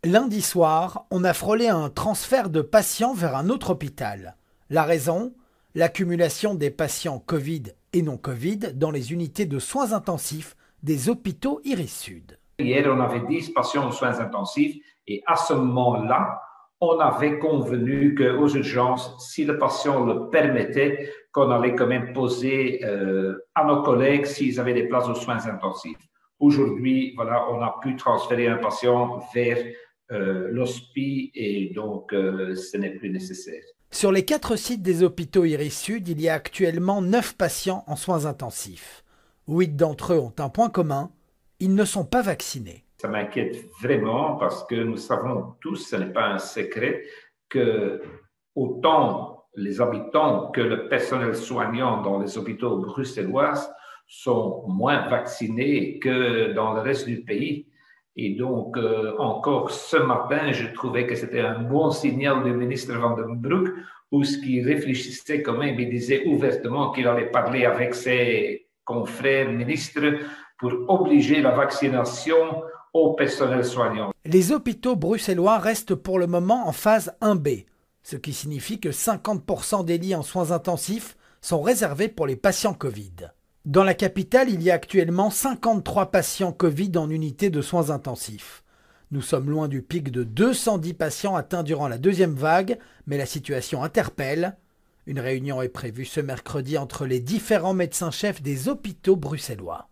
Lundi soir, on a frôlé un transfert de patients vers un autre hôpital. La raison? L'accumulation des patients Covid et non Covid dans les unités de soins intensifs des hôpitaux Iris Sud. Hier, on avait 10 patients aux soins intensifs et à ce moment-là, on avait convenu qu'aux urgences, si le patient le permettait, qu'on allait quand même poser à nos collègues s'ils avaient des places aux soins intensifs. Aujourd'hui, voilà, on a pu transférer un patient vers l'hospice et donc ce n'est plus nécessaire. Sur les 4 sites des hôpitaux Iris Sud, il y a actuellement 9 patients en soins intensifs. 8 d'entre eux ont un point commun, ils ne sont pas vaccinés. Ça m'inquiète vraiment parce que nous savons tous, ce n'est pas un secret, que autant les habitants que le personnel soignant dans les hôpitaux bruxellois sont moins vaccinés que dans le reste du pays. Et donc, encore ce matin, je trouvais que c'était un bon signal du ministre Van den Broek, où ce qu'il réfléchissait quand même, il disait ouvertement qu'il allait parler avec ses confrères ministres pour obliger la vaccination au personnel soignant. Les hôpitaux bruxellois restent pour le moment en phase 1B, ce qui signifie que 50% des lits en soins intensifs sont réservés pour les patients Covid. Dans la capitale, il y a actuellement 53 patients Covid en unité de soins intensifs. Nous sommes loin du pic de 210 patients atteints durant la deuxième vague, mais la situation interpelle. Une réunion est prévue ce mercredi entre les différents médecins-chefs des hôpitaux bruxellois.